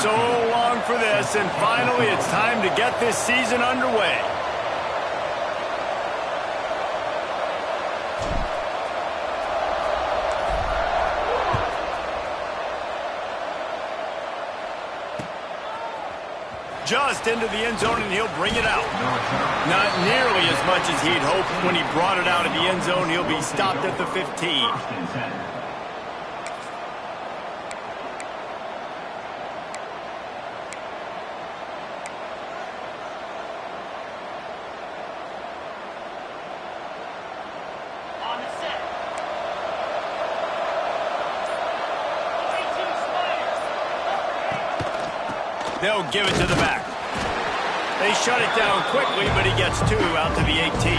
so long for this, and finally it's time to get this season underway. Just into the end zone, and he'll bring it out. Not nearly as much as he'd hoped when he brought it out of the end zone. He'll be stopped at the 15. They'll give it to the back. They shut it down quickly, but he gets 2 out to the 18.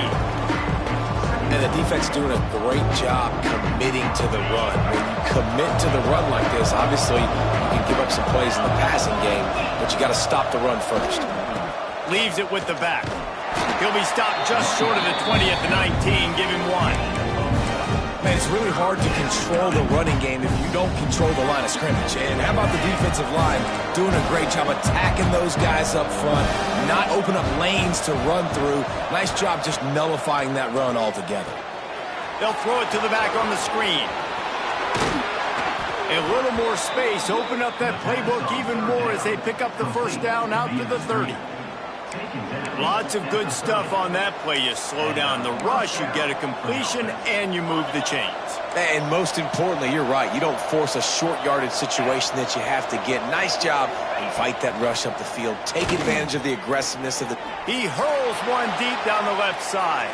And the defense doing a great job committing to the run. When you commit to the run like this, obviously you can give up some plays in the passing game, but you got to stop the run first. Leaves it with the back. He'll be stopped just short of the 20 at the 19. Give him 1. Man, it's really hard to control the running game if you don't control the line of scrimmage. And how about the defensive line doing a great job attacking those guys up front, not open up lanes to run through. Nice job just nullifying that run altogether. They'll throw it to the back on the screen. A little more space, open up that playbook even more as they pick up the first down out to the 30. Lots of good stuff on that play. You slow down the rush, you get a completion, and you move the chains. And most importantly, you're right. You don't force a short yardage situation that you have to get. Nice job. Invite that rush up the field. Take advantage of the aggressiveness of the... He hurls one deep down the left side.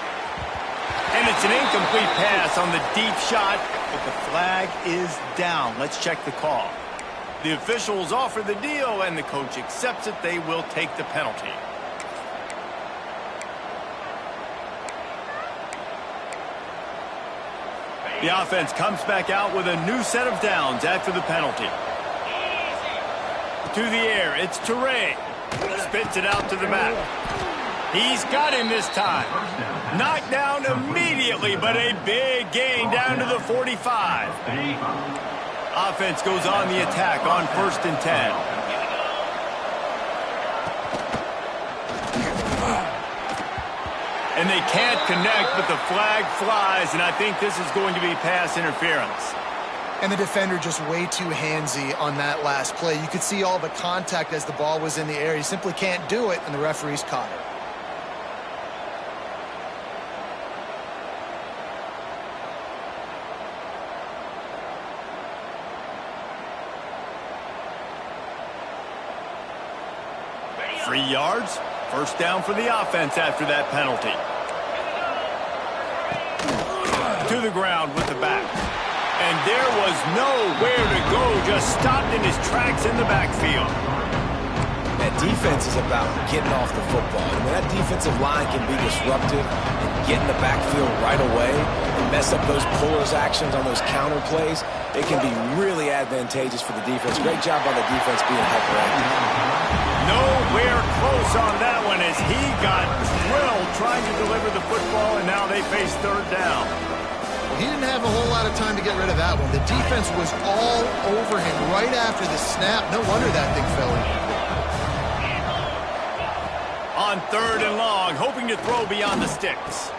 And it's an incomplete pass on the deep shot, but the flag is down. Let's check the call. The officials offer the deal, and the coach accepts it. They will take the penalty. The offense comes back out with a new set of downs after the penalty. To the air, it's Toure. Spits it out to the back. He's got him this time. Knocked down immediately, but a big gain down to the 45. Offense goes on the attack on 1st and 10. And they can't connect, but the flag flies, and I think this is going to be pass interference. And the defender just way too handsy on that last play. You could see all the contact as the ball was in the air. He simply can't do it, and the referee's caught it. Free yards. First down for the offense after that penalty. To the ground with the back. And there was nowhere to go, just stopped in his tracks in the backfield. That defense is about getting off the football. I mean, that defensive line can be disruptive and get in the backfield right away and mess up those pullers actions on those counter plays. It can be really advantageous for the defense. Great job by the defense being hyperactive. Nowhere close on that one as he got drilled trying to deliver the football, and now they face 3rd down. Well, he didn't have a whole lot of time to get rid of that one. The defense was all over him right after the snap. No wonder that thing fell in. On 3rd and long, hoping to throw beyond the sticks.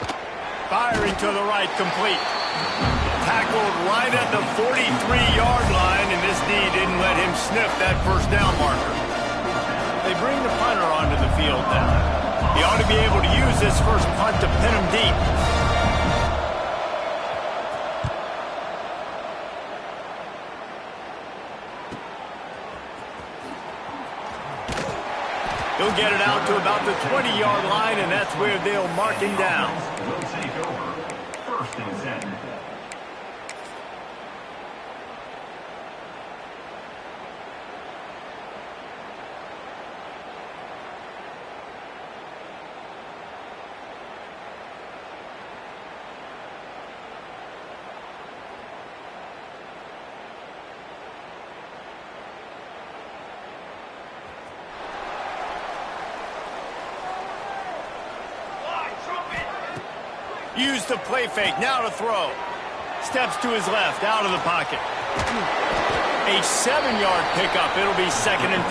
Firing to the right, complete. Tackled right at the 43-yard line, and this D didn't let him sniff that first down marker. They bring the punter onto the field now. He ought to be able to use this first punt to pin him deep. He'll get it out to about the 20-yard line, and that's where they'll mark him down. Will take over. 1st and 10. Use the play fake, now to throw. Steps to his left, out of the pocket. A 7-yard pickup. It'll be 2nd and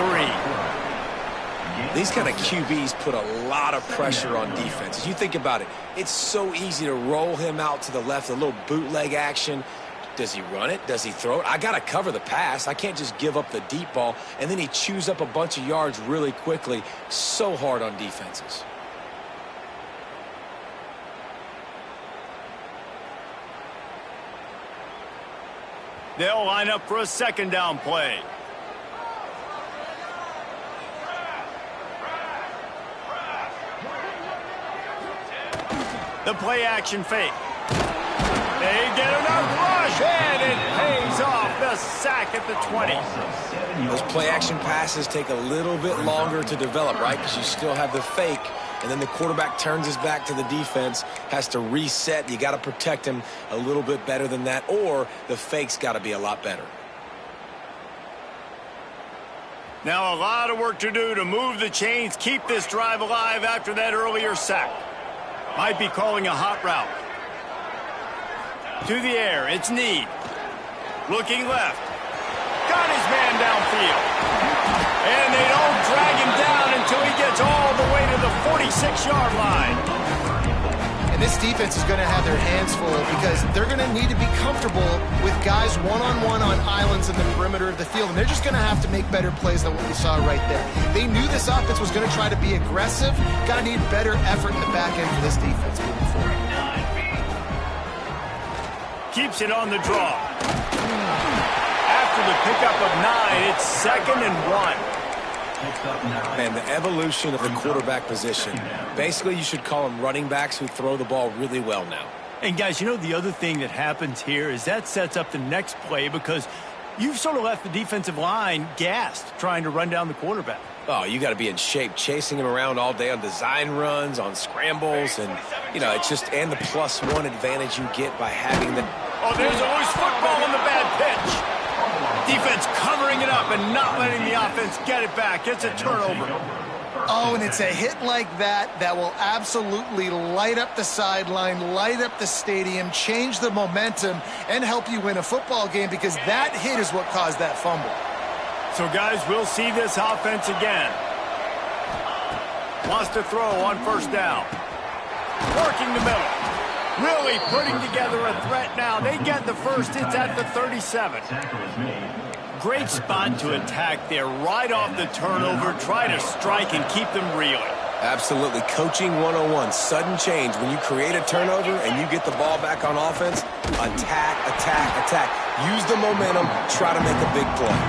3. These kind of QBs put a lot of pressure on defenses. You think about it. It's so easy to roll him out to the left, a little bootleg action. Does he run it? Does he throw it? I got to cover the pass. I can't just give up the deep ball. And then he chews up a bunch of yards really quickly. So hard on defenses. They'll line up for a 2nd down play. The play action fake. They get enough rush, and it pays off. The sack at the 20. Those play action passes take a little bit longer to develop, right? Because you still have the fake, and then the quarterback turns his back to the defense, has to reset. You got to protect him a little bit better than that, or the fake's got to be a lot better. Now a lot of work to do to move the chains, keep this drive alive after that earlier sack. Might be calling a hot route. To the air, it's Need. Looking left. Got his man downfield. And they don't drag him down until he gets all the way to the 46-yard line. And this defense is going to have their hands full because they're going to need to be comfortable with guys one-on-one on islands in the perimeter of the field. And they're just going to have to make better plays than what we saw right there. They knew this offense was going to try to be aggressive. Got to need better effort in the back end for this defense moving forward. Keeps it on the draw. After the pickup of 9, it's 2nd and 1. Man, the evolution of the quarterback position. Basically, you should call them running backs who throw the ball really well now. And guys, you know the other thing that happens here is that sets up the next play because you've sort of left the defensive line gassed trying to run down the quarterback. Oh, you got to be in shape, chasing him around all day on design runs, on scrambles, and, you know, it's just, and the +1 advantage you get by having the... Oh, there's a loose football in the bad pitch. Defense covering it up and not letting the offense get it back. It's a turnover. Oh, and it's a hit like that that will absolutely light up the sideline, light up the stadium, change the momentum, and help you win a football game because that hit is what caused that fumble. So, guys, we'll see this offense again. Wants to throw on 1st down. Working the middle. Really putting together a threat now. They get the first. It's at the 37. Great spot to attack there. Right off the turnover. Try to strike and keep them reeling. Absolutely. Coaching 101. Sudden change. When you create a turnover and you get the ball back on offense, attack, attack, attack. Use the momentum. Try to make a big play.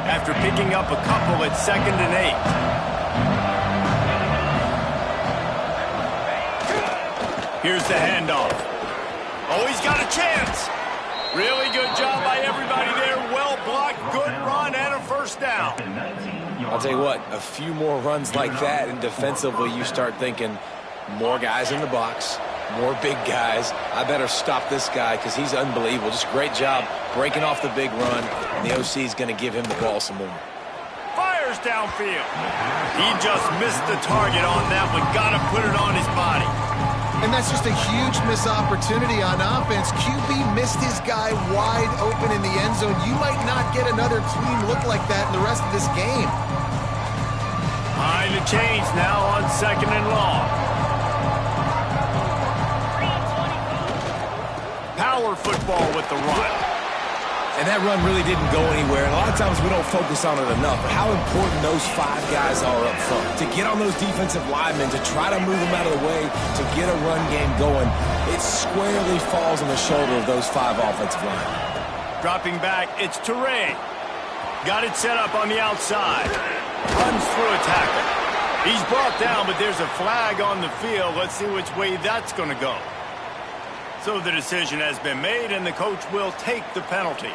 After picking up a couple at 2nd and 8. Here's the handoff. Oh, he's got a chance. Really good job by everybody there. Well blocked, good run, and a 1st down. I'll tell you what, a few more runs like that, and defensively you start thinking more guys in the box, more big guys. I better stop this guy because he's unbelievable. Just a great job breaking off the big run, and the OC is going to give him the ball some more. Fires downfield. He just missed the target on that one. Got to put it on his body. And that's just a huge missed opportunity on offense. QB missed his guy wide open in the end zone. You might not get another clean look like that in the rest of this game. Behind the chains now on 2nd and long. Power football with the run. And that run really didn't go anywhere. And a lot of times we don't focus on it enough. But how important those 5 guys are up front. To get on those defensive linemen, to try to move them out of the way, to get a run game going, it squarely falls on the shoulder of those 5 offensive linemen. Dropping back, it's Teray. Got it set up on the outside. Runs through a tackle. He's brought down, but there's a flag on the field. Let's see which way that's going to go. So the decision has been made, and the coach will take the penalty.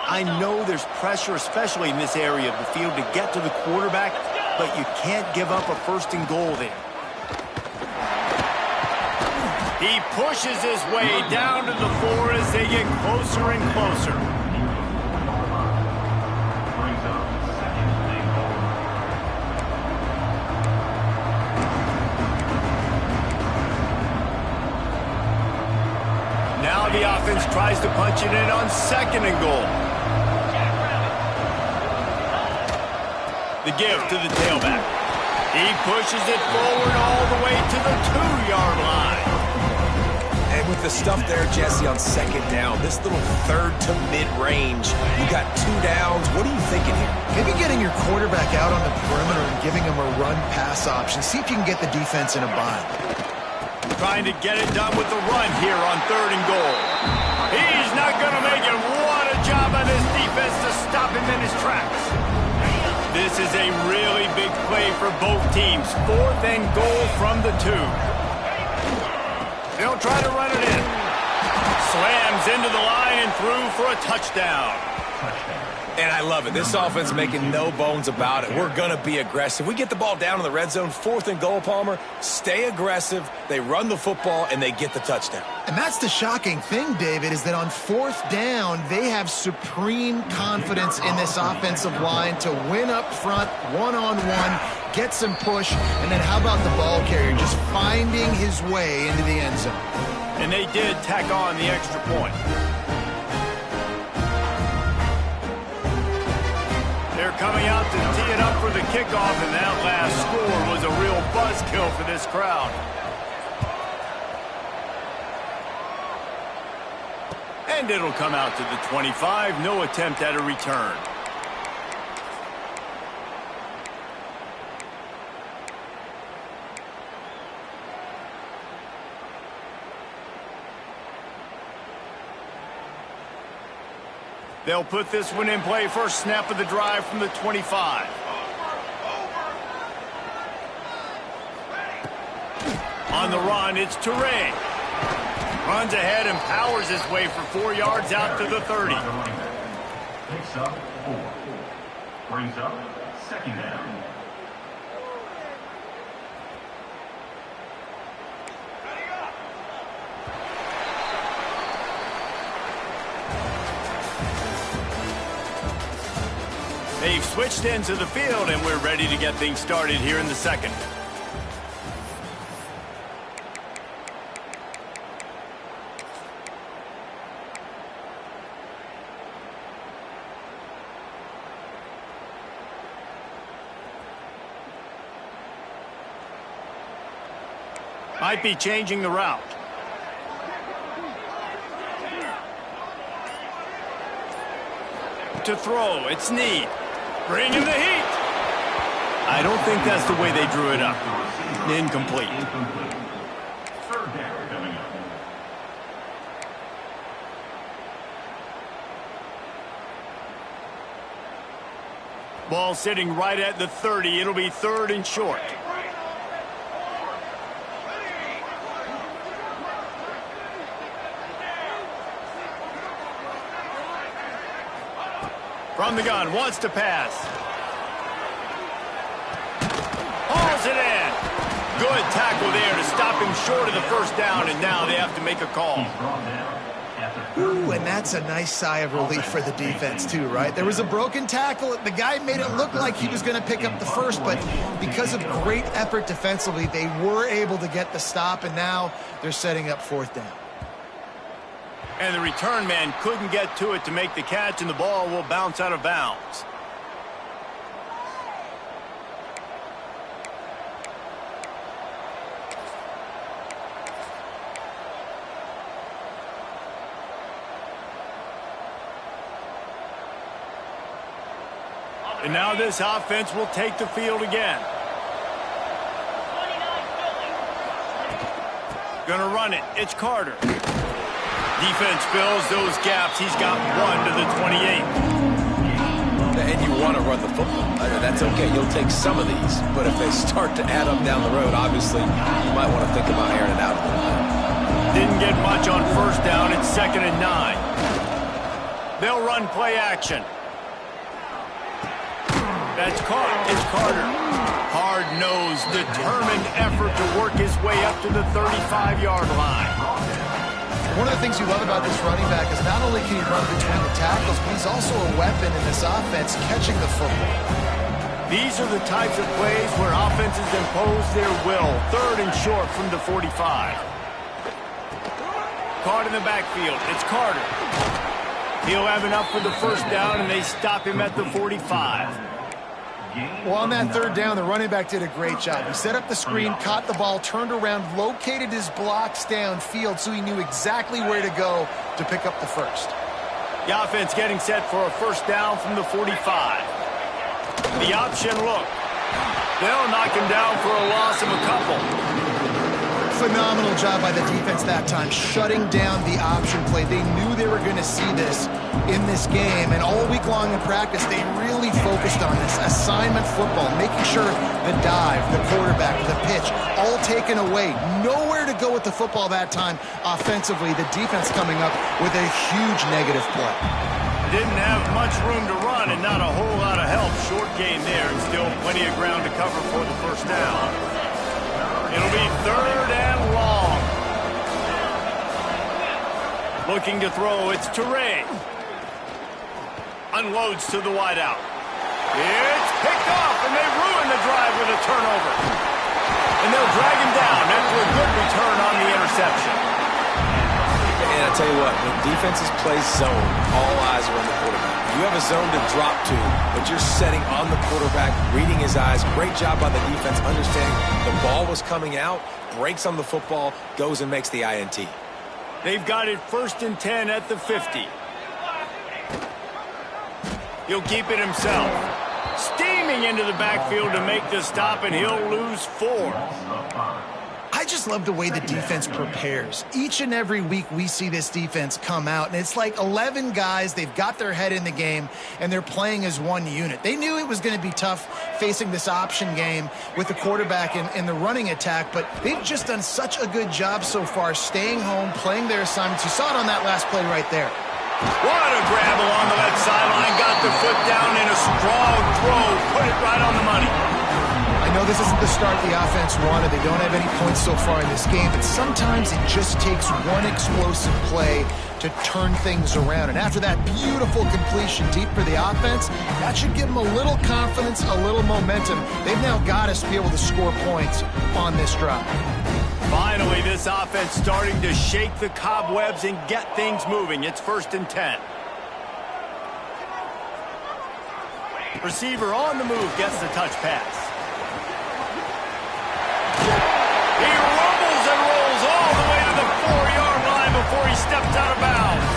I know there's pressure, especially in this area of the field, to get to the quarterback, but you can't give up a 1st and goal there. He pushes his way down to the 4 as they get closer and closer. Brings up second and goal. Now the offense tries to punch it in on 2nd and goal. The give to the tailback. He pushes it forward all the way to the 2-yard line. And with the stuff there, Jesse, on 2nd down, this little 3rd to mid-range, you got 2 downs. What are you thinking here? Maybe getting your quarterback out on the perimeter and giving him a run-pass option. See if you can get the defense in a bind. Trying to get it done with the run here on 3rd and goal. He's not going to make it. What a job on this defense to stop him in his tracks. This is a really big play for both teams. 4th and goal from the 2. They'll try to run it in. Slams into the line and through for a touchdown. And I love it. This offense making no bones about it. We're going to be aggressive. We get the ball down in the red zone, 4th and goal, Palmer. Stay aggressive. They run the football, and they get the touchdown. And that's the shocking thing, David, is that on 4th down, they have supreme confidence in this offensive line to win up front, one-on-one, get some push, and then how about the ball carrier just finding his way into the end zone? And they did tack on the extra point. They're coming out to tee it up for the kickoff, and that last score was a real buzzkill for this crowd. And it'll come out to the 25. No attempt at a return. They'll put this one in play. First snap of the drive from the 25. On the run, it's Toure. Runs ahead and powers his way for 4 yards out to the 30. Picks up 4. Brings up 2nd down. They've switched into the field, and we're ready to get things started here in the 2nd. Might be changing the route. To throw, it's Need. Bring him the heat. I don't think that's the way they drew it up. Incomplete. 3rd down coming up. Ball sitting right at the 30. It'll be 3rd and short. From the gun, wants to pass. Hauls it in. Good tackle there to stop him short of the 1st down, and now they have to make a call. He's brought down at the Ooh, and that's a nice sigh of relief for the defense, too, right? There was a broken tackle. The guy made it look like he was going to pick up the 1st, but because of great effort defensively, they were able to get the stop, and now they're setting up 4th down. And the return man couldn't get to it to make the catch, and the ball will bounce out of bounds. And now this offense will take the field again. Gonna run it. It's Carter. Defense fills those gaps. He's got 1 to the 28. And you want to run the football. I mean, that's okay. You'll take some of these. But if they start to add up down the road, obviously, you might want to think about airing it out a little bit. Didn't get much on 1st down. It's 2nd and 9. They'll run play action. That's caught. It's Carter. Hard-nosed, determined effort to work his way up to the 35-yard line. One of the things you love about this running back is not only can he run between the tackles, but he's also a weapon in this offense catching the football. These are the types of plays where offenses impose their will. 3rd and short from the 45. Card in the backfield. It's Carter. He'll have enough for the first down, and they stop him at the 45. Well, on that 3rd down, the running back did a great job. He set up the screen, caught the ball, turned around, located his blocks downfield so he knew exactly where to go to pick up the first. The offense getting set for a first down from the 45. The option look. They'll knock him down for a loss of a couple. Phenomenal job by the defense that time, shutting down the option play. They knew they were going to see this in this game, and all week long in practice, they really focused on this assignment football, making sure the dive, the quarterback, the pitch, all taken away. Nowhere to go with the football that time offensively. The defense coming up with a huge negative play. Didn't have much room to run and not a whole lot of help. Short gain there and still plenty of ground to cover for the first down. It'll be 3rd and long. Looking to throw, it's Teray. Unloads to the wideout. It's picked off, and they ruin the drive with a turnover. And they'll drag him down after a good return on the interception. And I tell you what, when defenses play zone, all eyes are on the quarterback. You have a zone to drop to, but you're setting on the quarterback, reading his eyes. Great job by the defense, understanding the ball was coming out, breaks on the football, goes and makes the INT. They've got it 1st and 10 at the 50. He'll keep it himself. Steaming into the backfield to make the stop, and he'll lose 4. I just love the way the defense prepares. Each and every week we see this defense come out, and it's like 11 guys. They've got their head in the game, and they're playing as one unit. They knew it was going to be tough facing this option game with the quarterback in the running attack, but they've just done such a good job so far staying home, playing their assignments. You saw it on that last play right there. What a grab along the left sideline. Got the foot down in a strong throw. Put it right on the money. I know this isn't the start the offense wanted. They don't have any points so far in this game, but sometimes it just takes one explosive play to turn things around. And after that beautiful completion deep for the offense, that should give them a little confidence, a little momentum. They've now got us to be able to score points on this drive. Finally, this offense starting to shake the cobwebs and get things moving. It's 1st and 10. Receiver on the move gets the touch pass. He rumbles and rolls all the way to the 4-yard line before he steps out of bounds.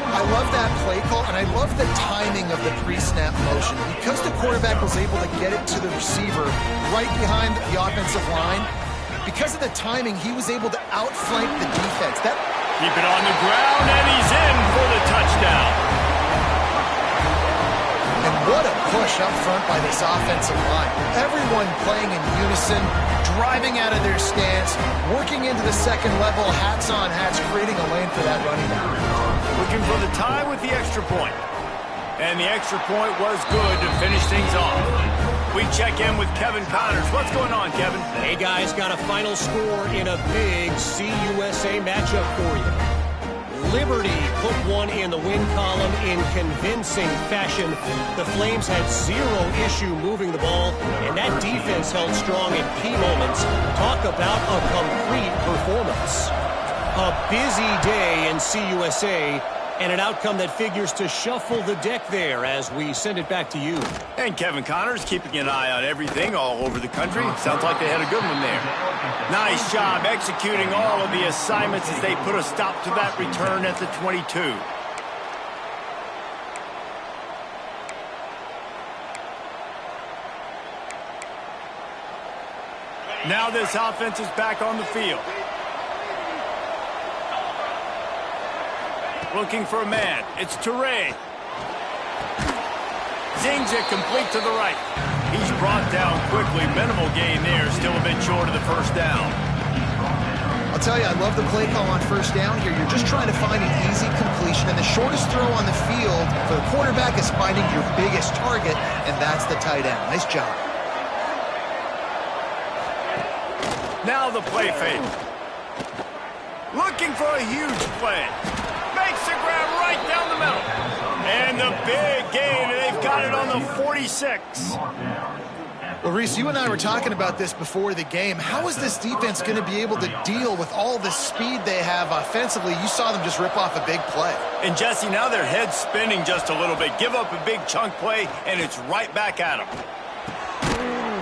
I love that play call, and I love the timing of the pre-snap motion. Because the quarterback was able to get it to the receiver right behind the offensive line, because of the timing, he was able to outflank the defense. Keep it on the ground, and he's in for the touchdown. And what a push up front by this offensive line. Everyone playing in unison, driving out of their stance, working into the second level, hats on hats, creating a lane for that running back. Looking for the tie with the extra point. And the extra point was good to finish things off. We check in with Kevin Connors. What's going on, Kevin? Hey, guys, got a final score in a big CUSA matchup for you. Liberty put one in the win column in convincing fashion. The Flames had zero issue moving the ball, and that defense held strong in key moments. Talk about a complete performance. A busy day in CUSA, and an outcome that figures to shuffle the deck there as we send it back to you. And Kevin Connors keeping an eye on everything all over the country. Sounds like they had a good one there. Nice job executing all of the assignments as they put a stop to that return at the 22. Now this offense is back on the field. Looking for a man. It's Teray. Zings it complete to the right. He's brought down quickly. Minimal gain there. Still a bit short of the first down. I'll tell you, I love the play call on first down here. You're just trying to find an easy completion, and the shortest throw on the field for the quarterback is finding your biggest target, and that's the tight end. Nice job. Now the play fake. Looking for a huge play. Makes the grab right down the middle. And the big gain, and they've got it on the 46. Well, Reese, you and I were talking about this before the game. How is this defense going to be able to deal with all the speed they have offensively? You saw them just rip off a big play. And, Jesse, now their head's spinning just a little bit. Give up a big chunk play, and it's right back at them.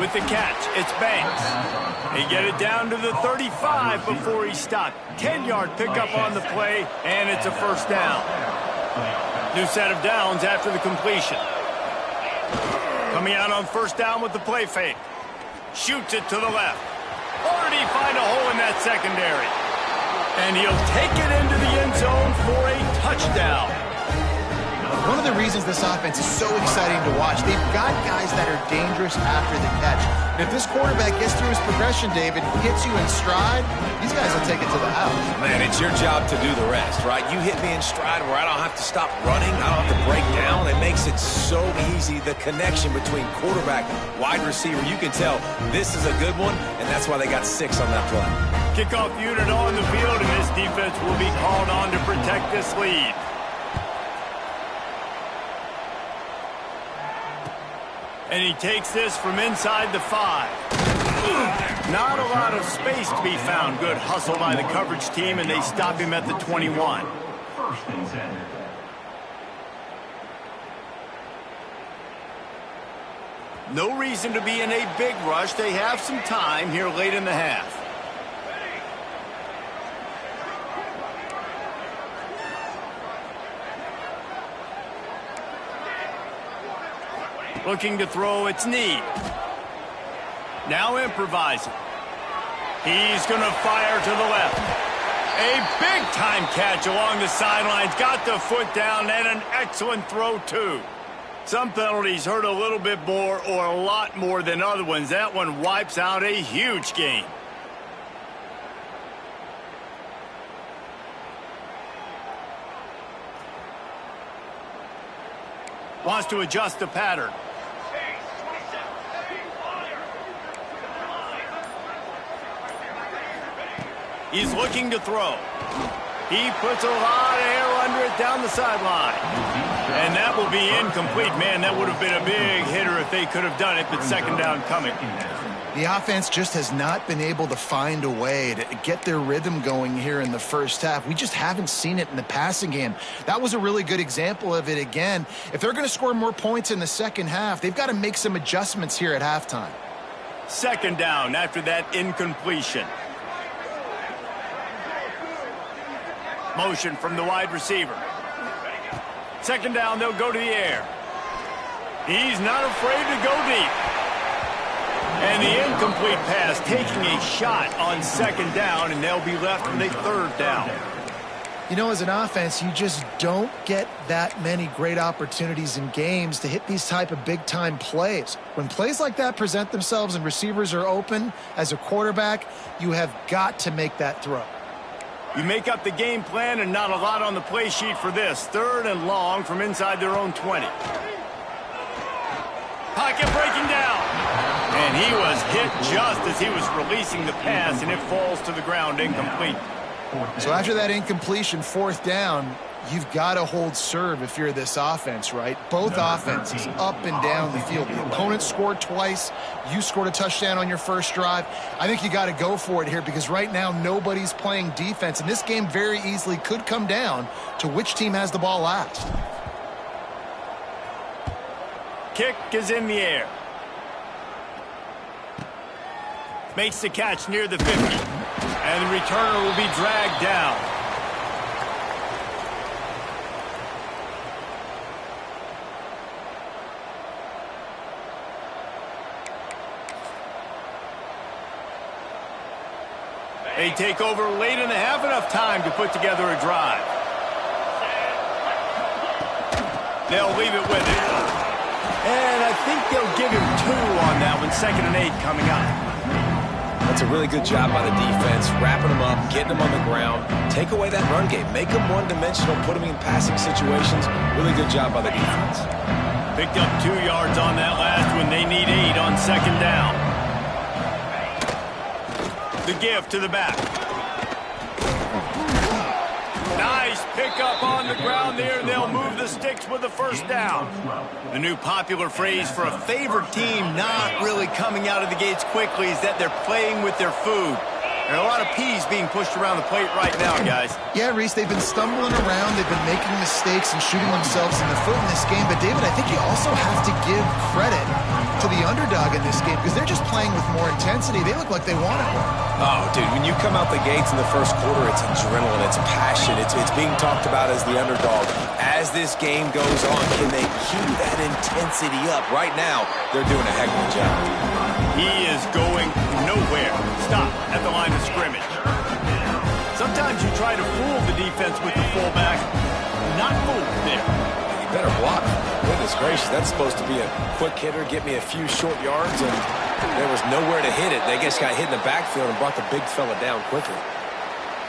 With the catch, it's Banks. They get it down to the 35 before he stopped. 10-yard pickup on the play, and it's a first down. New set of downs after the completion. Coming out on first down with the play fake. Shoots it to the left. Or did he find a hole in that secondary? And he'll take it into the end zone for a touchdown. One of the reasons this offense is so exciting to watch, they've got guys that are dangerous after the catch. And if this quarterback gets through his progression, David, hits you in stride, these guys will take it to the house. Man, it's your job to do the rest, right? You hit me in stride where I don't have to stop running. I don't have to break down. It makes it so easy, the connection between quarterback, wide receiver. You can tell this is a good one, and that's why they got 6 on that play. Kickoff unit on the field, and this defense will be called on to protect this lead. And he takes this from inside the 5. Not a lot of space to be found. Good hustle by the coverage team, and they stop him at the 21. First and 10. No reason to be in a big rush. They have some time here late in the half. Looking to throw, it's Need. Now improvising. He's going to fire to the left. A big-time catch along the sidelines. Got the foot down and an excellent throw, too. Some penalties hurt a little bit more or a lot more than other ones. That one wipes out a huge gain. Wants to adjust the pattern. He's looking to throw. He puts a lot of air under it down the sideline. And that will be incomplete. Man, that would have been a big hitter if they could have done it, but second down coming. The offense just has not been able to find a way to get their rhythm going here in the first half. We just haven't seen it in the passing game. That was a really good example of it again. If they're going to score more points in the second half, they've got to make some adjustments here at halftime. Second down after that incompletion. Motion from the wide receiver. Second down, they'll go to the air. He's not afraid to go deep. And the incomplete pass taking a shot on second down, and they'll be left with a third down. You know, as an offense, you just don't get that many great opportunities in games to hit these type of big-time plays. When plays like that present themselves and receivers are open, as a quarterback, you have got to make that throw. You make up the game plan and not a lot on the play sheet for this. Third and long from inside their own 20. Pocket breaking down. And he was hit just as he was releasing the pass, and it falls to the ground incomplete. So after that incompletion, fourth down, you've got to hold serve if you're this offense, right? Both offenses up and down the field. The opponent scored twice. You scored a touchdown on your first drive. I think you got to go for it here because right now nobody's playing defense, and this game very easily could come down to which team has the ball last. Kick is in the air. Makes the catch near the 50. And the returner will be dragged down. They take over late in the half, enough time to put together a drive. They'll leave it with it. And I think they'll give him 2 on that one. 2nd and 8 coming up. That's a really good job by the defense, wrapping them up, getting them on the ground. Take away that run game. Make them one-dimensional, put them in passing situations. Really good job by the defense. Picked up 2 yards on that last one. They need 8 on second down. The give to the back. the ground there, and they'll move the sticks with the first down. The new popular phrase for a favored team not really coming out of the gates quickly is that they're playing with their food. There are a lot of peas being pushed around the plate right now, guys. Yeah, Reese, they've been stumbling around. They've been making mistakes and shooting themselves in the foot in this game. But, David, I think you also have to give credit to the underdog in this game because they're just playing with more intensity. They look like they want it. Oh, dude, when you come out the gates in the first quarter, it's adrenaline, it's passion, it's being talked about as the underdog. As this game goes on, can they keep that intensity up? Right now, they're doing a heck of a job. He is going nowhere. Stop at the line of scrimmage. Sometimes you try to fool the defense with the fullback. Not fooled there. You better block. Goodness gracious, that's supposed to be a quick hitter, get me a few short yards, and there was nowhere to hit it. They just got hit in the backfield and brought the big fella down quickly.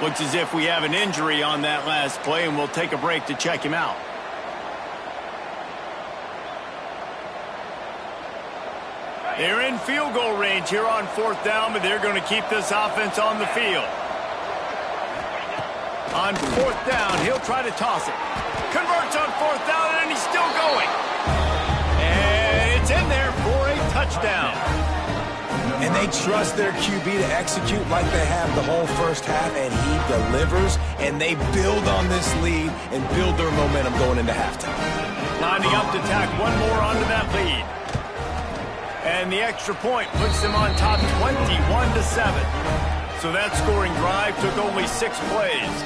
Looks as if we have an injury on that last play, and we'll take a break to check him out. They're in field goal range here on fourth down, but they're going to keep this offense on the field. On fourth down, he'll try to toss it. Converts on fourth down, and he's still going. And it's in there for a touchdown. And they trust their QB to execute like they have the whole first half, and he delivers, and they build on this lead and build their momentum going into halftime. Lining up to tack one more onto that lead. And the extra point puts them on top 21-7. So that scoring drive took only 6 plays.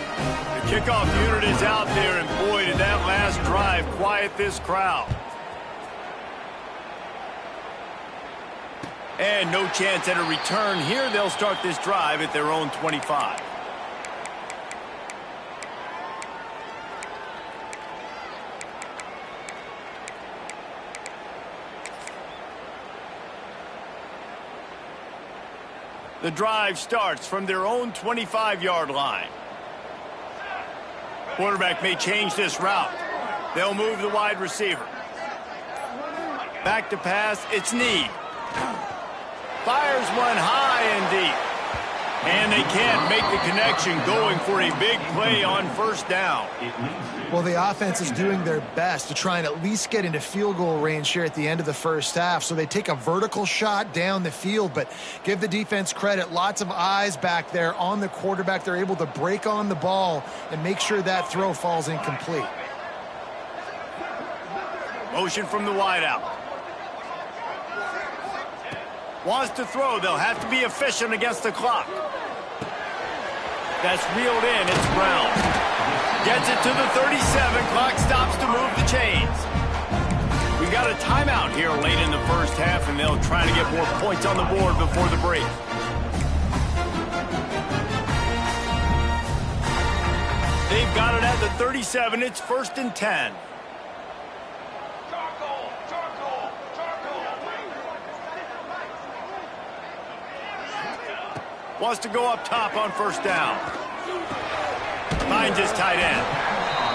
The kickoff unit is out there, and boy, did that last drive quiet this crowd. And no chance at a return here. They'll start this drive at their own 25. The drive starts from their own 25-yard line. Quarterback may change this route. They'll move the wide receiver. Back to pass, it's Need. Fires one high and deep. And they can't make the connection, going for a big play on first down. Well, the offense is doing their best to try and at least get into field goal range here at the end of the first half. So they take a vertical shot down the field, but give the defense credit. Lots of eyes back there on the quarterback. They're able to break on the ball and make sure that throw falls incomplete. Motion from the wideout. Wants to throw. They'll have to be efficient against the clock. That's reeled in. It's Brown. Gets it to the 37. Clock stops to move the chains. We've got a timeout here late in the first half, and they'll try to get more points on the board before the break. They've got it at the 37. It's 1st and 10. Wants to go up top on first down. Finds his tight end.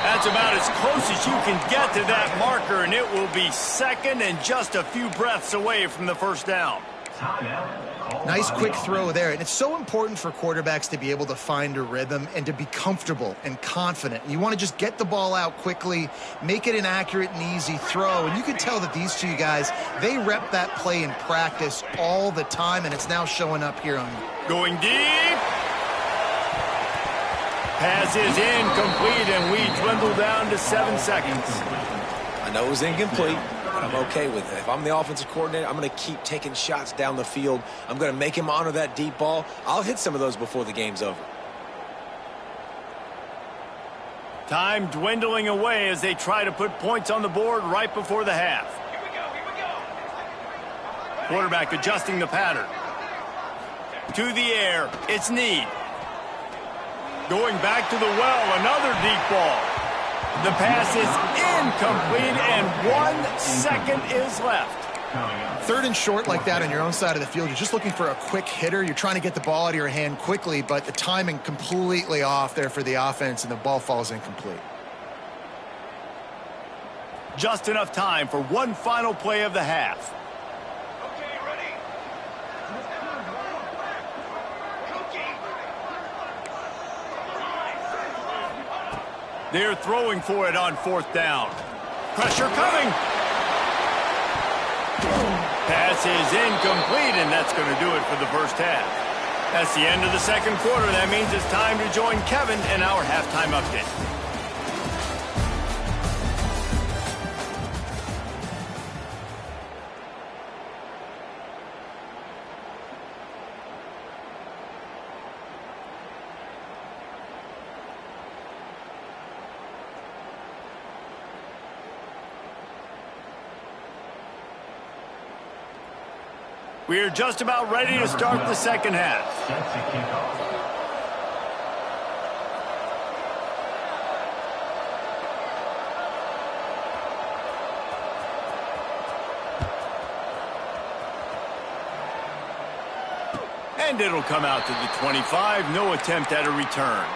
That's about as close as you can get to that marker, and it will be second and just a few breaths away from the first down. Nice quick throw there. And it's so important for quarterbacks to be able to find a rhythm and to be comfortable and confident. You want to just get the ball out quickly, make it an accurate and easy throw. And you can tell that these two guys, they rep that play in practice all the time, and it's now showing up here on going deep. Pass is incomplete, and we dwindle down to 7 seconds. I know it was incomplete, but I'm okay with it. If I'm the offensive coordinator, I'm going to keep taking shots down the field. I'm going to make him honor that deep ball. I'll hit some of those before the game's over. Time dwindling away as they try to put points on the board right before the half. Here we go. Quarterback adjusting the pattern. To the air, it's Need. Going back to the well, another deep ball. The pass is incomplete, and 1 second is left. 3rd and short like that on your own side of the field. You're just looking for a quick hitter. You're trying to get the ball out of your hand quickly, but the timing completely off there for the offense, and the ball falls incomplete. Just enough time for one final play of the half. They're throwing for it on 4th down. Pressure coming. Pass is incomplete, and that's going to do it for the first half. That's the end of the second quarter. That means it's time to join Kevin in our halftime update. We're just about ready to start the second half. Sets a kickoff. And it'll come out to the 25. No attempt at a return.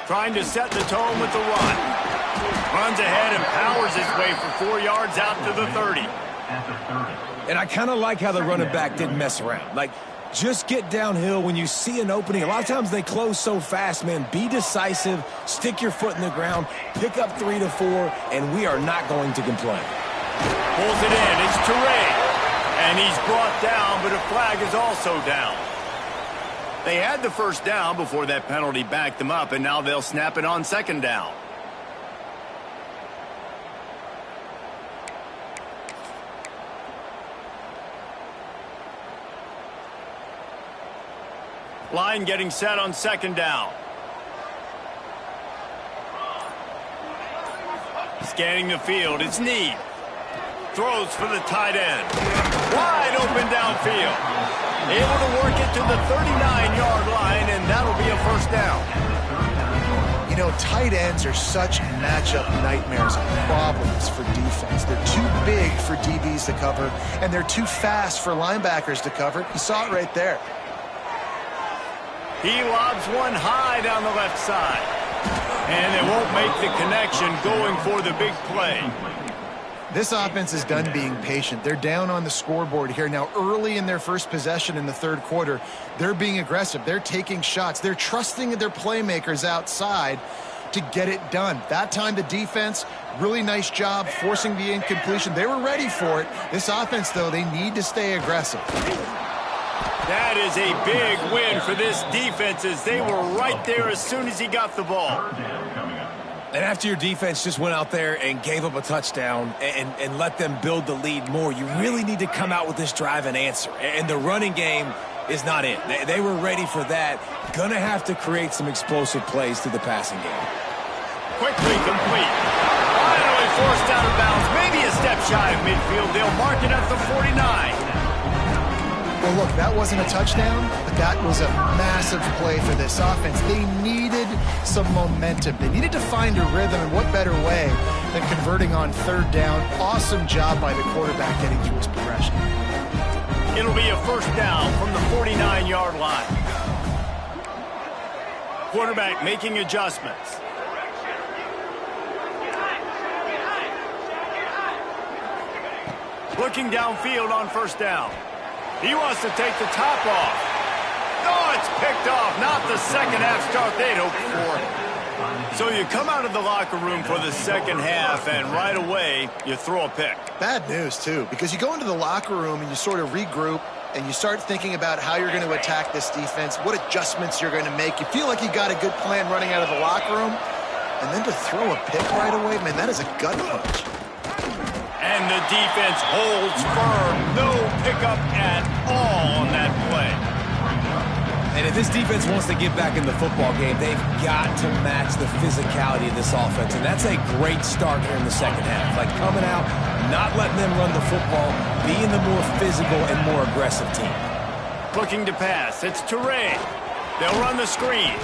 Trying to set the tone with the run. Runs ahead and powers his way for 4 yards out to the 30. At the 30. And I kind of like how the running back didn't mess around. Like, just get downhill when you see an opening. A lot of times they close so fast, man. Be decisive, stick your foot in the ground, pick up 3 to 4, and we are not going to complain. Pulls it in. It's Teray. And he's brought down, but a flag is also down. They had the first down before that penalty backed them up, and now they'll snap it on 2nd down. Line getting set on 2nd down. Scanning the field, it's Need. Throws for the tight end. Wide open downfield. Able to work it to the 39-yard line, and that'll be a first down. You know, tight ends are such matchup nightmares and problems for defense. They're too big for DBs to cover, and they're too fast for linebackers to cover. You saw it right there. He lobs one high down the left side. And they won't make the connection going for the big play. This offense is done being patient. They're down on the scoreboard here. Now, early in their first possession in the third quarter, they're being aggressive. They're taking shots. They're trusting their playmakers outside to get it done. That time, the defense, really nice job forcing the incompletion. They were ready for it. This offense, though, they need to stay aggressive. That is a big win for this defense as they were right there as soon as he got the ball. And after your defense just went out there and gave up a touchdown and let them build the lead more, you really need to come out with this drive and answer. And the running game is not it. They were ready for that. Gonna have to create some explosive plays to the passing game. Quickly complete. Finally forced out of bounds. Maybe a step shy of midfield. They'll mark it at the 49. Well, look, that wasn't a touchdown, but that was a massive play for this offense. They needed some momentum. They needed to find a rhythm, and what better way than converting on 3rd down. Awesome job by the quarterback getting through his progression. It'll be a first down from the 49-yard line. Quarterback making adjustments. Looking downfield on 1st down. He wants to take the top off. Oh, it's picked off. Not the second half start they'd hoped for. So you come out of the locker room for the second half, and right away, you throw a pick. Bad news, too, because you go into the locker room and you sort of regroup, and you start thinking about how you're going to attack this defense, what adjustments you're going to make. You feel like you got a good plan running out of the locker room, and then to throw a pick right away, man, that is a gut punch. And the defense holds firm. No pickup at all on that play. And if this defense wants to get back in the football game, they've got to match the physicality of this offense. And that's a great start here in the second half. Like coming out, not letting them run the football, being the more physical and more aggressive team. Looking to pass. It's Teray. They'll run the screen.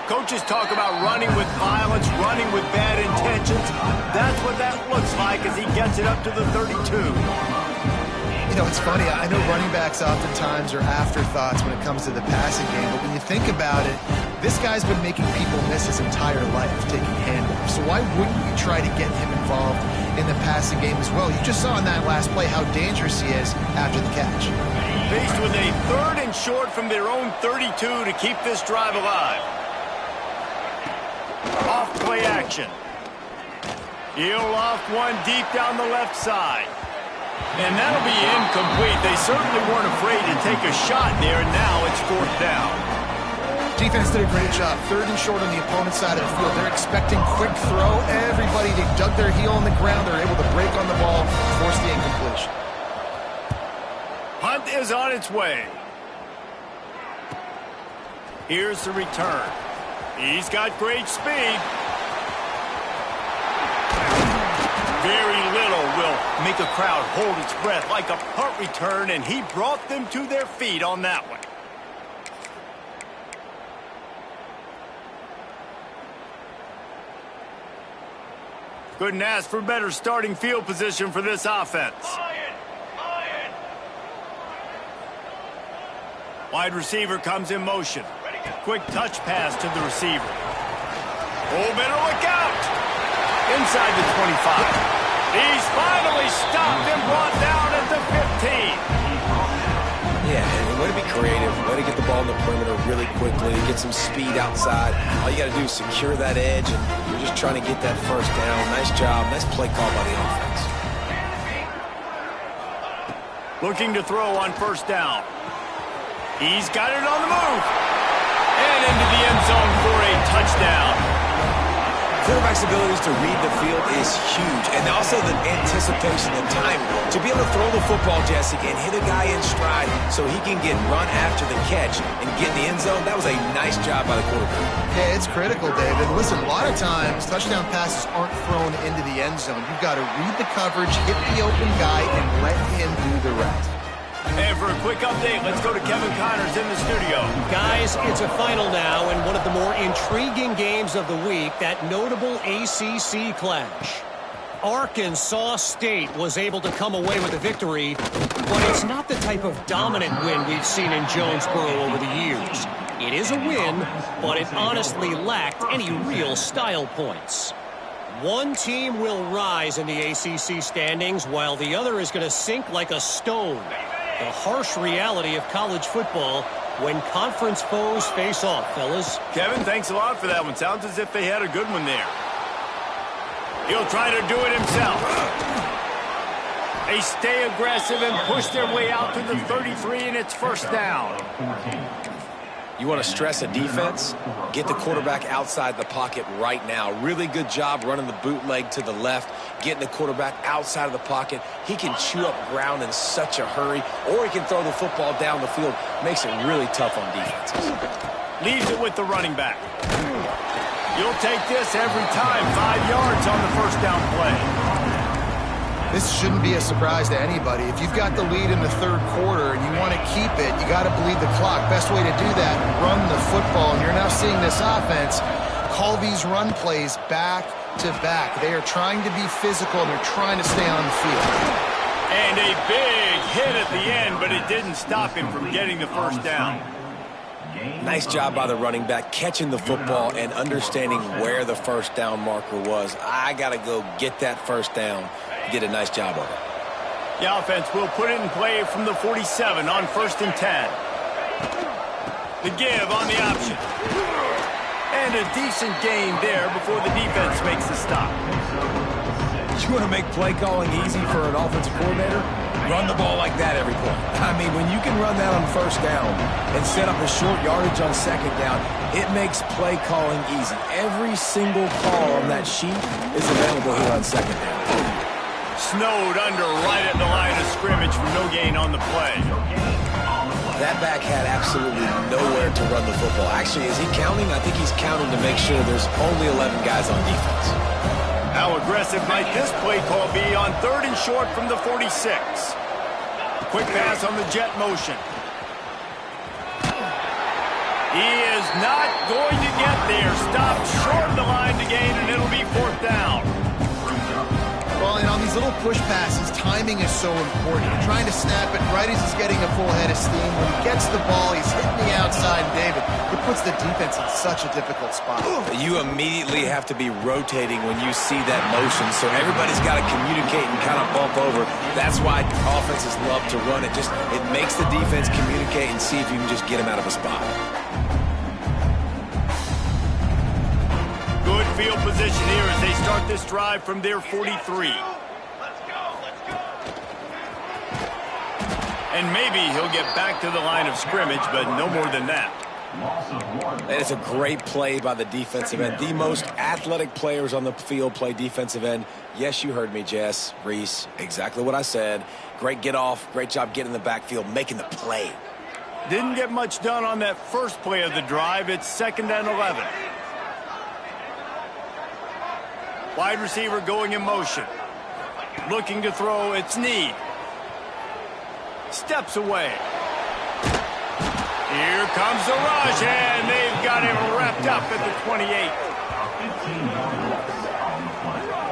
Coaches talk about running with violence, running with bad intentions. That's what that looks like as he gets it up to the 32. You know, it's funny. I know running backs oftentimes are afterthoughts when it comes to the passing game, but when you think about it, this guy's been making people miss his entire life taking handoffs. So why wouldn't you try to get him involved in the passing game as well? You just saw in that last play how dangerous he is after the catch. Faced with a 3rd and short from their own 32 to keep this drive alive. Off play action. He'll loft one deep down the left side. And that'll be incomplete. They certainly weren't afraid to take a shot there, and now it's 4th down. Defense did a great job. 3rd and short on the opponent's side of the field. They're expecting quick throw. Everybody, they dug their heel on the ground. They're able to break on the ball, force the incompletion. Hunt is on its way. Here's the return. He's got great speed. Very little will make a crowd hold its breath like a punt return, and he brought them to their feet on that one. Couldn't ask for better starting field position for this offense. Wide receiver comes in motion. Quick touch pass to the receiver. Oh, better look out! Inside the 25. He's finally stopped and brought down at the 15. Yeah, and way to be creative, way to get the ball in the perimeter really quickly, get some speed outside. All you got to do is secure that edge, and you're just trying to get that first down. Nice job, nice play call by the offense. Looking to throw on 1st down. He's got it on the move. And into the end zone for a touchdown. Quarterback's abilities to read the field is huge, and also the anticipation, the time to be able to throw the football, Jesse, and hit a guy in stride so he can get run after the catch and get in the end zone. That was a nice job by the quarterback. Yeah, it's critical, David. Listen, a lot of times touchdown passes aren't thrown into the end zone. You've got to read the coverage, hit the open guy, and let him do the rest. And for a quick update, let's go to Kevin Connors in the studio. Guys, it's a final now in one of the more intriguing games of the week, that notable ACC clash. Arkansas State was able to come away with a victory, but it's not the type of dominant win we've seen in Jonesboro over the years. It is a win, but it honestly lacked any real style points. One team will rise in the ACC standings, while the other is going to sink like a stone. The harsh reality of college football when conference foes face off, fellas. Kevin, thanks a lot for that one. Sounds as if they had a good one there. He'll try to do it himself. They stay aggressive and push their way out to the 33, and it's 1st down. You want to stress a defense? Get the quarterback outside the pocket right now. Really good job running the bootleg to the left, getting the quarterback outside of the pocket. He can chew up ground in such a hurry, or he can throw the football down the field. Makes it really tough on defenses. Leaves it with the running back. You'll take this every time. 5 yards on the 1st down play. This shouldn't be a surprise to anybody. If you've got the lead in the 3rd quarter and you want to keep it, you got to bleed the clock. Best way to do that, run the football. And you're now seeing this offense call these run plays back to back. They are trying to be physical, and they're trying to stay on the field. And a big hit at the end, but it didn't stop him from getting the 1st down. Nice job by the running back, catching the football and understanding where the 1st down marker was. I got to go get that 1st down. Did a nice job of it. The offense will put it in play from the 47 on 1st and 10. The give on the option. And a decent gain there before the defense makes the stop. You want to make play calling easy for an offensive coordinator? Run the ball like that every point. I mean, when you can run that on 1st down and set up a short yardage on 2nd down, it makes play calling easy. Every single call on that sheet is available here on 2nd down. Snowed under right at the line of scrimmage for no gain on the play. That back had absolutely nowhere to run the football. Actually, is he counting? I think he's counting to make sure there's only 11 guys on defense. How aggressive might this play call be on 3rd and short from the 46? Quick pass on the jet motion. He is not going to get there. Stopped short of the line to gain, and it'll be 4th down. Well, and on these little push passes, timing is so important. You're trying to snap it right as he's getting a full head of steam. When he gets the ball, he's hitting the outside, and David, it puts the defense in such a difficult spot. You immediately have to be rotating when you see that motion, so everybody's got to communicate and kind of bump over. That's why offenses love to run it. It makes the defense communicate and see if you can just get him out of a spot. Good field position here as they start this drive from their 43. And maybe he'll get back to the line of scrimmage, but no more than that. That is a great play by the defensive end. The most athletic players on the field play defensive end. Yes, you heard me, Jess, Reese, exactly what I said. Great get off, great job getting in the backfield, making the play. Didn't get much done on that first play of the drive. It's 2nd and 11. Wide receiver going in motion. Looking to throw, it's Need. Steps away. Here comes the rush, and they've got him wrapped up at the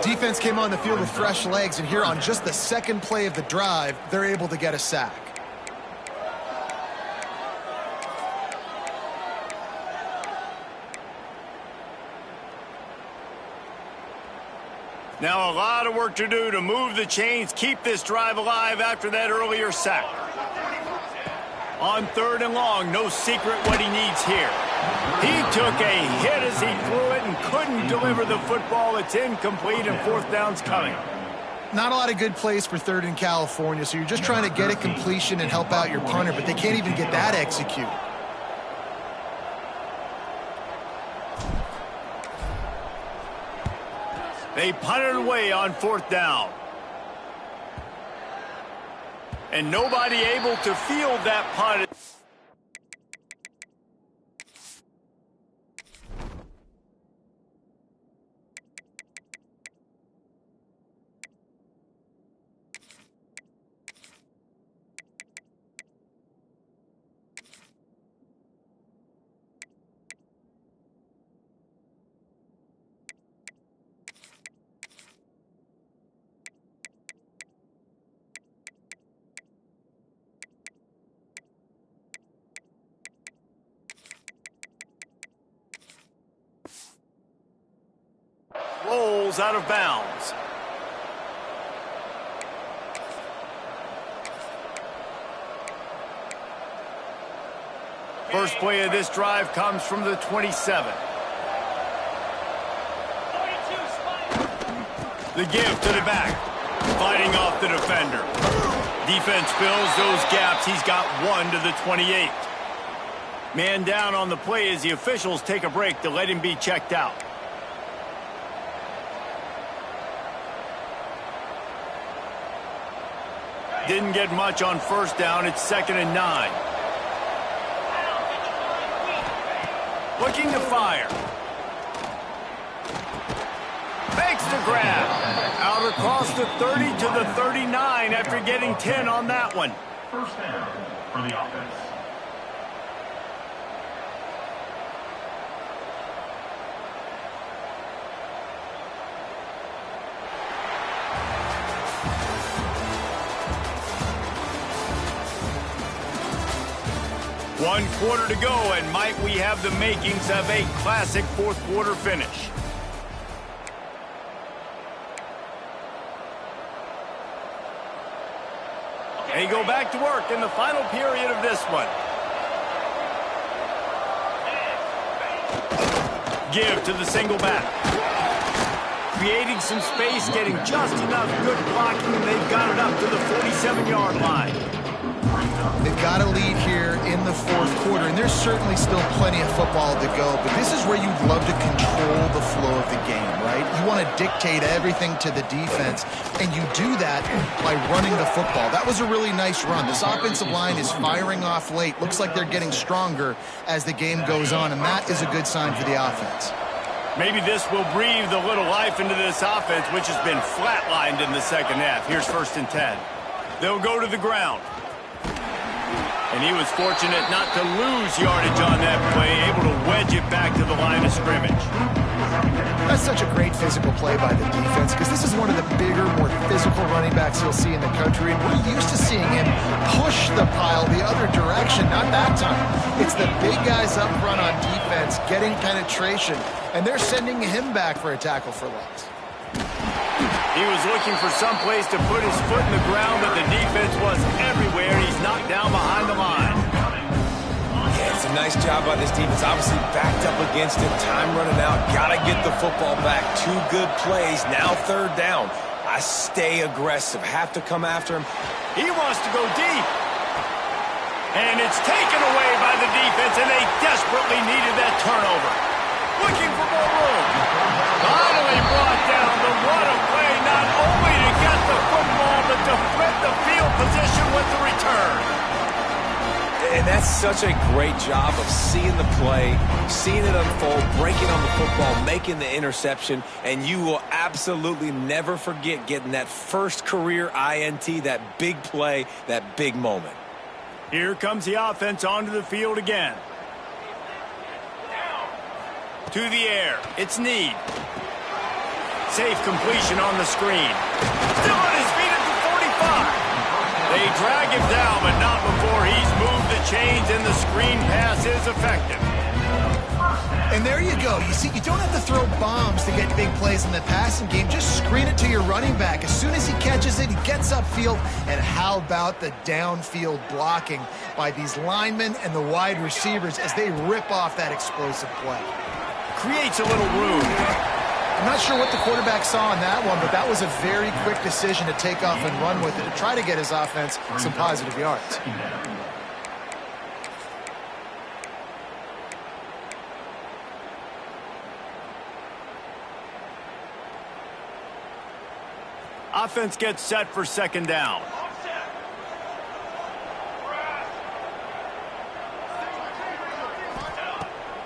28. Defense came on the field with fresh legs, and here on just the second play of the drive, they're able to get a sack. Now a lot of work to do to move the chains, keep this drive alive after that earlier sack. On 3rd and long, no secret what he needs here. He took a hit as he threw it and couldn't deliver the football. It's incomplete and 4th down's coming. Not a lot of good plays for 3rd in California, so you're just trying to get a completion and help out your punter, but they can't even get that executed. They punted away on 4th down. And nobody able to field that punt. Rolls out of bounds. First play of this drive comes from the 27. The give to the back. Fighting off the defender. Defense fills those gaps. He's got one to the 28. Man down on the play as the officials take a break to let him be checked out. Didn't get much on 1st down. It's 2nd and 9. Looking to fire. Makes the grab. Out across the 30 to the 39 after getting 10 on that one. 1st down for the offense. One quarter to go, and might we have the makings of a classic 4th quarter finish. They go back to work in the final period of this one. Give to the single back. Creating some space, getting just enough good blocking, and they've got it up to the 47-yard line. They've got a lead here in the 4th quarter, and there's certainly still plenty of football to go, but this is where you'd love to control the flow of the game, right? You want to dictate everything to the defense, and you do that by running the football. That was a really nice run. This offensive line is firing off late. Looks like they're getting stronger as the game goes on, and that is a good sign for the offense. Maybe this will breathe a little life into this offense, which has been flatlined in the 2nd half. Here's 1st and 10. They'll go to the ground. And he was fortunate not to lose yardage on that play, able to wedge it back to the line of scrimmage. That's such a great physical play by the defense because this is one of the bigger, more physical running backs you'll see in the country. And we're used to seeing him push the pile the other direction. Not that time. It's the big guys up front on defense getting penetration, and they're sending him back for a tackle for loss. He was looking for some place to put his foot in the ground, but the defense was everywhere. He's knocked down behind the line. Yeah, it's a nice job by this defense. Obviously backed up against it. Time running out. Got to get the football back. 2 good plays. Now 3rd down. I stay aggressive. Have to come after him. He wants to go deep. And it's taken away by the defense, and they desperately needed that turnover. Looking for more room. Finally brought down, but what a play, not only to get the football, but to flip the field position with the return. And that's such a great job of seeing the play, seeing it unfold, breaking on the football, making the interception, and you will absolutely never forget getting that first career INT, that big play, that big moment. Here comes the offense onto the field again. To the air. It's Need. Safe completion on the screen. Still on his feet at the 45. They drag him down, but not before he's moved the chains, and the screen pass is effective. And there you go. You see, you don't have to throw bombs to get big plays in the passing game. Just screen it to your running back. As soon as he catches it, he gets upfield. And how about the downfield blocking by these linemen and the wide receivers as they rip off that explosive play? Creates a little room. I'm not sure what the quarterback saw on that one, but that was a very quick decision to take off and run with it to try to get his offense some positive yards. Offense gets set for 2nd down.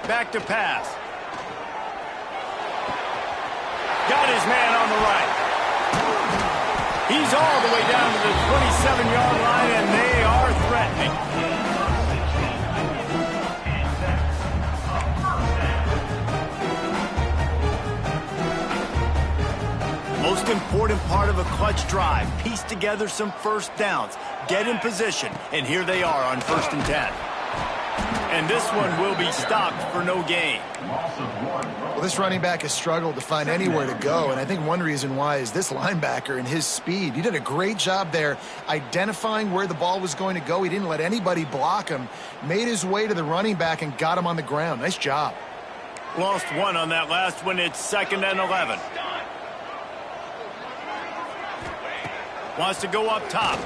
Back to pass. Got his man on the right. He's all the way down to the 27-yard line, and they are threatening. Most important part of a clutch drive. Piece together some first downs. Get in position, and here they are on 1st and 10. And this one will be stopped for no gain. Well, this running back has struggled to find anywhere to go, and I think one reason why is this linebacker and his speed. He did a great job there identifying where the ball was going to go. He didn't let anybody block him, made his way to the running back, and got him on the ground. Nice job. Lost 1 on that last one. It's 2nd and 11. Wants to go up top.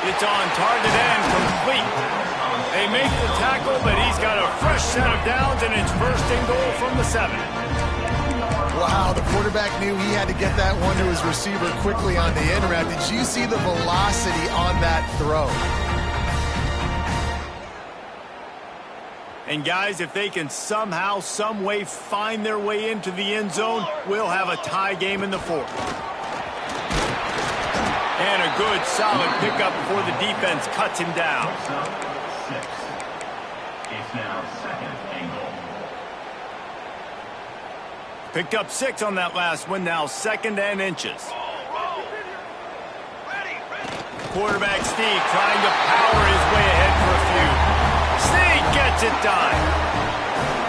It's on target and complete. They make the tackle, but he's got a fresh set of downs, and it's 1st and goal from the 7. Wow, the quarterback knew he had to get that one to his receiver quickly on the in route. Did you see the velocity on that throw? And guys, if they can somehow, some way find their way into the end zone, we'll have a tie game in the 4th. And a good, solid pickup before the defense cuts him down. It's now 2nd and goal. Picked up 6 on that last one, now 2nd and inches. Quarterback Steve trying to power his way ahead for a few. Steve gets it done.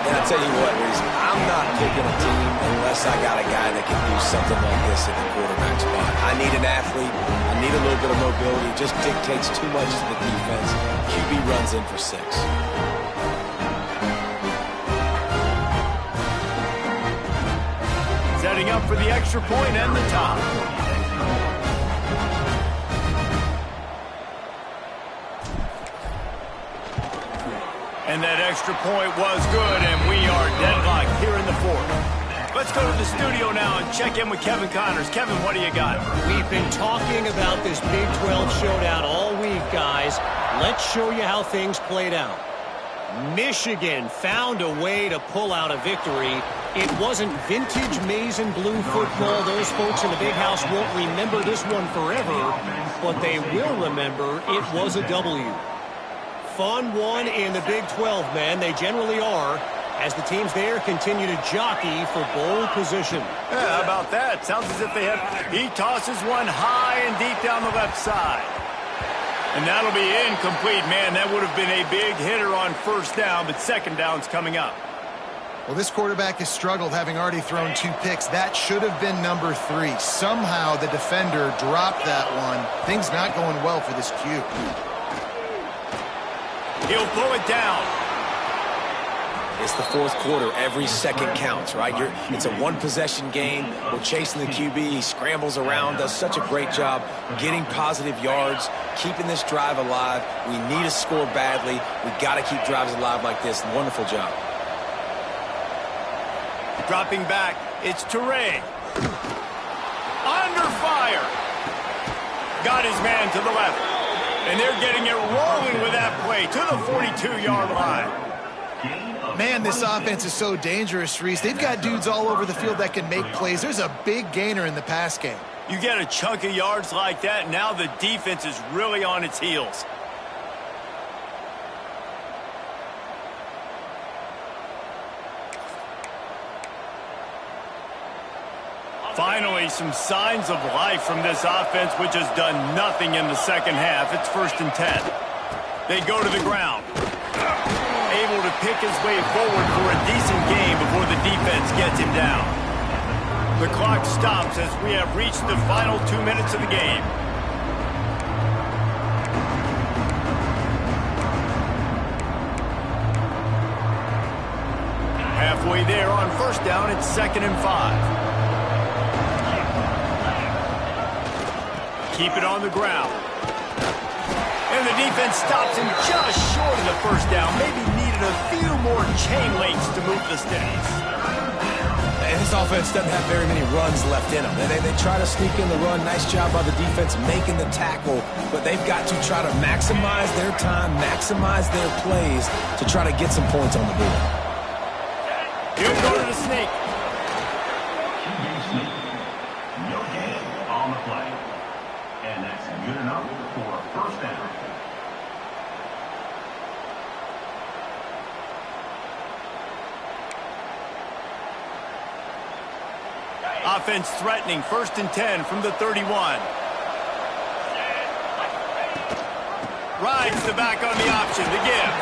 And I'll tell you what, Reese, I'm not picking a team unless I got a guy that can do something like this at the quarterback spot. I need an athlete. I need a little bit of mobility. It just dictates too much to the defense. QB runs in for 6. Setting up for the extra point and the top. And that extra point was good, and we are deadlocked here in the 4th. Let's go to the studio now and check in with Kevin Connors. Kevin, what do you got? We've been talking about this Big 12 showdown all week, guys. Let's show you how things played out. Michigan found a way to pull out a victory. It wasn't vintage maize and blue football. Those folks in the big house won't remember this one forever, but they will remember it was a W. Fun one in the Big 12, man. They generally are, as the teams there continue to jockey for bowl position. Yeah, how about that? Sounds as if they have... He tosses one high and deep down the left side. And that'll be incomplete, man. That would have been a big hitter on first down, but second down's coming up. Well, this quarterback has struggled, having already thrown 2 picks. That should have been number 3. Somehow the defender dropped that one. Things not going well for this Q. He'll pull it down. It's the fourth quarter. Every second counts, right? It's a one-possession game. We're chasing the QB. He scrambles around, does such a great job getting positive yards, keeping this drive alive. We need to score badly. We got to keep drives alive like this. Wonderful job. Dropping back, it's Teray. Under fire. Got his man to the left. And they're getting it rolling with that play to the 42-yard line. Man, this offense is so dangerous, Reese. They've got dudes all over the field that can make plays. There's a big gainer in the pass game. You get a chunk of yards like that, now the defense is really on its heels. Finally, some signs of life from this offense, which has done nothing in the second half. It's 1st and 10. They go to the ground. Able to pick his way forward for a decent game before the defense gets him down. The clock stops as we have reached the final 2 minutes of the game. Halfway there on first down, it's 2nd and 5. Keep it on the ground. And the defense stops him just short of the first down. Maybe needed a few more chain links to move the sticks. And this offense doesn't have very many runs left in them. They try to sneak in the run. Nice job by the defense making the tackle. But they've got to try to maximize their time, maximize their plays to try to get some points on the board. He'll go to the snake. No gain on the play. And that's good enough for 1st down. Offense threatening, 1st and 10 from the 31. Rides the back on the option, the give.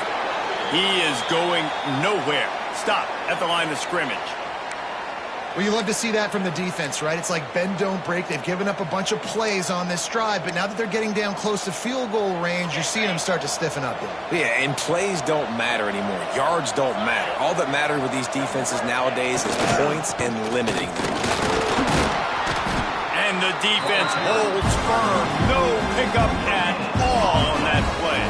He is going nowhere. Stop at the line of scrimmage. Well, you love to see that from the defense, right? It's like bend, don't break. They've given up a bunch of plays on this drive, but now that they're getting down close to field goal range, you're seeing them start to stiffen up there. Yeah, and plays don't matter anymore. Yards don't matter. All that matters with these defenses nowadays is points and limiting them. And the defense holds firm. No pickup at all on that play.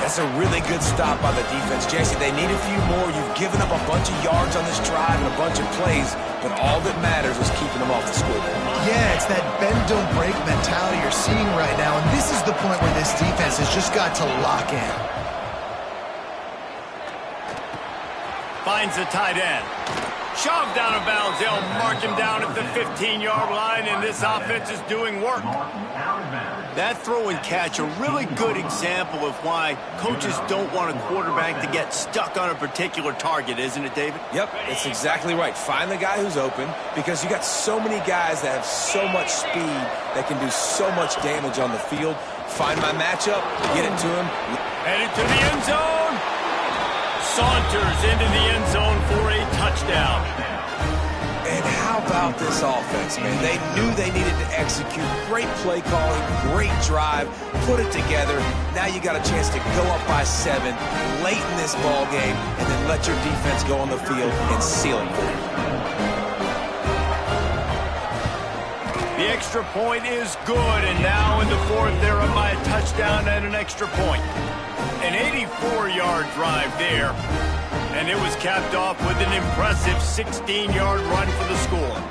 That's a really good stop by the defense. Jesse, they need a few more. You've given up a bunch of yards on this drive and a bunch of plays, but all that matters is keeping them off the scoreboard. Yeah, it's that bend, don't break mentality you're seeing right now, and this is the point where this defense has just got to lock in. Finds the tight end. Shoved out of bounds. They'll mark him down at the 15-yard line, and this offense is doing work. That throw and catch, a really good example of why coaches don't want a quarterback to get stuck on a particular target, isn't it, David? Yep, it's exactly right. Find the guy who's open, because you got so many guys that have so much speed that can do so much damage on the field. Find my matchup, get it to him. Headed to the end zone. Saunters into the end zone for a touchdown. And how about this offense, man? They knew they needed to execute. Great play calling, great drive, put it together. Now you got a chance to go up by 7 late in this ball game and then let your defense go on the field and seal it for you. The extra point is good, and now in the 4th, they're up by a touchdown and an extra point. An 84-yard drive there. And it was capped off with an impressive 16-yard run for the score.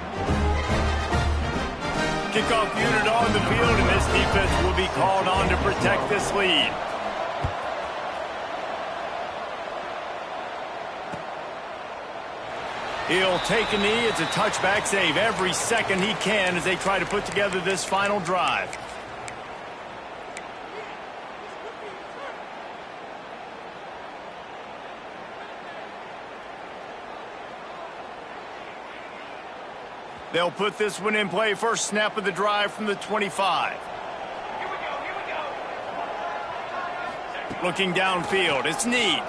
Kickoff unit on the field, and this defense will be called on to protect this lead. He'll take a knee. It's a touchback save every second he can as they try to put together this final drive. They'll put this one in play. First snap of the drive from the 25. Looking downfield. It's Need.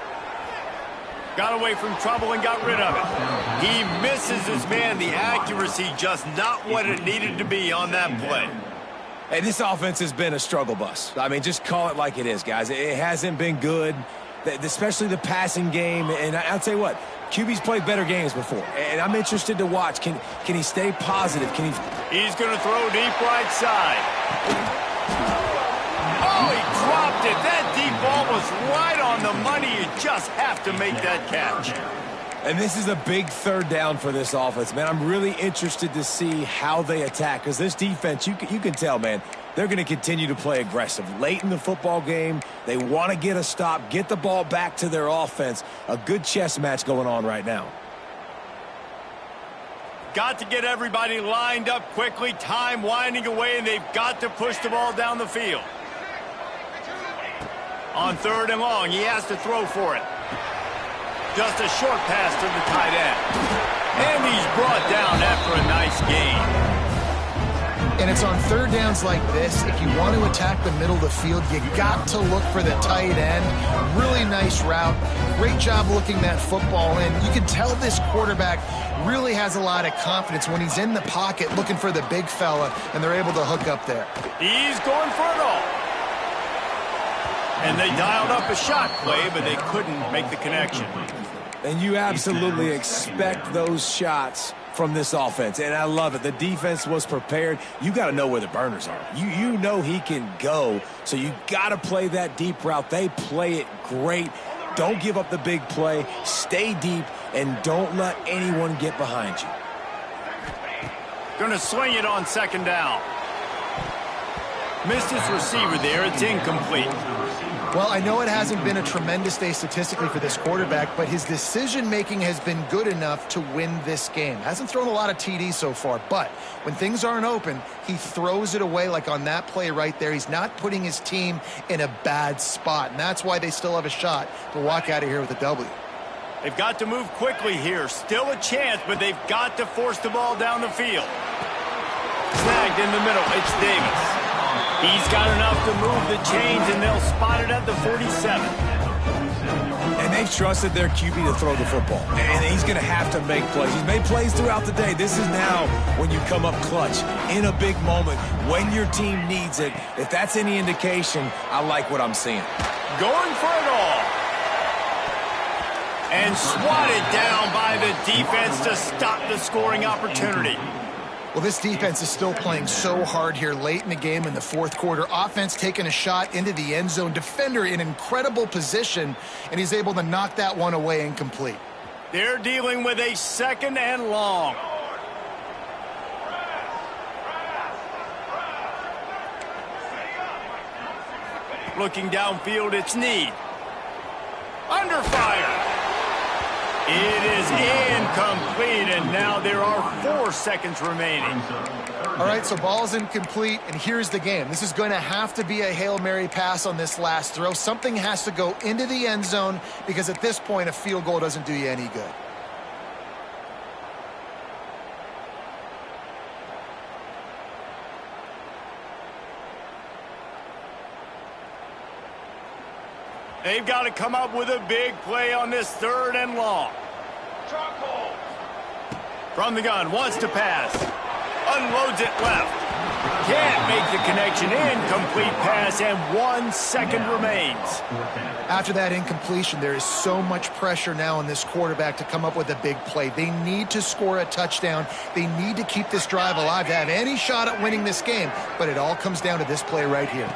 Got away from trouble and got rid of it. He misses his man. The accuracy just not what it needed to be on that play. Hey, this offense has been a struggle bus. I mean, just call it like it is, guys. It hasn't been good, especially the passing game. And I'll tell you what, QB's played better games before. And I'm interested to watch. Can he stay positive? He's going to throw deep right side. Oh, he dropped it. That deep ball was right on the money. You just have to make that catch. And this is a big third down for this offense, man. I'm really interested to see how they attack, because this defense, you can tell, man, they're going to continue to play aggressive. Late in the football game, they want to get a stop, get the ball back to their offense. A good chess match going on right now. Got to get everybody lined up quickly. Time winding away, and they've got to push the ball down the field. On third and long, he has to throw for it. Just a short pass to the tight end. And he's brought down after a nice gain. And it's on third downs like this, if you want to attack the middle of the field, you got to look for the tight end. Really nice route. Great job looking that football in. You can tell this quarterback really has a lot of confidence when he's in the pocket looking for the big fella, and they're able to hook up there. He's going for it all. And they dialed up a shot play, but they couldn't make the connection. And you absolutely expect those shots from this offense, and I love it. The defense was prepared. You got to know where the burners are. You know he can go, so you got to play that deep route. They play it great. Don't give up the big play. Stay deep, and don't let anyone get behind you. Going to swing it on second down. Missed his receiver there. It's incomplete. Well, I know it hasn't been a tremendous day statistically for this quarterback, but his decision-making has been good enough to win this game. Hasn't thrown a lot of TDs so far, but when things aren't open, he throws it away like on that play right there. He's not putting his team in a bad spot, and that's why they still have a shot to walk out of here with a W. They've got to move quickly here. Still a chance, but they've got to force the ball down the field. Snagged in the middle. It's Davis. He's got enough to move the chains, and they'll spot it at the 47. And they've trusted their QB to throw the football. And he's going to have to make plays. He's made plays throughout the day. This is now when you come up clutch in a big moment when your team needs it. If that's any indication, I like what I'm seeing. Going for it all. And swatted down by the defense to stop the scoring opportunity. Well, this defense is still playing so hard here late in the game in the fourth quarter. Offense taking a shot into the end zone. Defender in incredible position, and he's able to knock that one away and complete. They're dealing with a second and long. Looking downfield, it's Need. Under fire. It is incomplete, and now there are 4 seconds remaining. All right, so ball's incomplete, and here's the game. This is going to have to be a Hail Mary pass on this last throw. Something has to go into the end zone, because at this point, a field goal doesn't do you any good. They've got to come up with a big play on this third and long. From the gun, wants to pass. Unloads it left. Can't make the connection. Incomplete pass, and 1 second remains. After that incompletion, there is so much pressure now on this quarterback to come up with a big play. They need to score a touchdown. They need to keep this drive alive to have any shot at winning this game, but it all comes down to this play right here.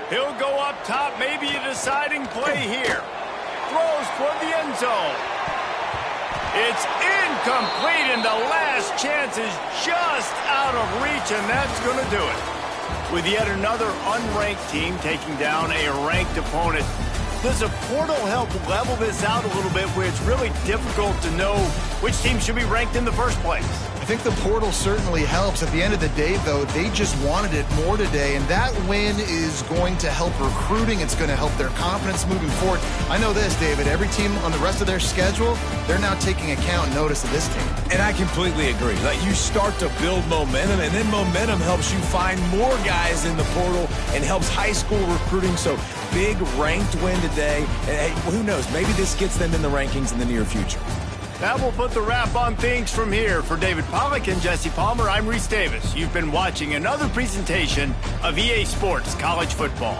He'll go up top, maybe a deciding play here. Throws toward the end zone. It's incomplete, and the last chance is just out of reach, and that's going to do it. With yet another unranked team taking down a ranked opponent, Does a portal help level this out a little bit where it's really difficult to know which team should be ranked in the first place? I think the portal certainly helps. At the end of the day, though, they just wanted it more today, and that win is going to help recruiting. It's going to help their confidence moving forward. I know this, David. Every team on the rest of their schedule, they're now taking account and notice of this team. And I completely agree. Like, you start to build momentum, and then momentum helps you find more guys in the portal and helps high school recruiting. So big ranked win today. And hey, who knows? Maybe this gets them in the rankings in the near future. That will put the wrap on things from here. For David Pollack and Jesse Palmer, I'm Reese Davis. You've been watching another presentation of EA Sports College Football.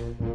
game.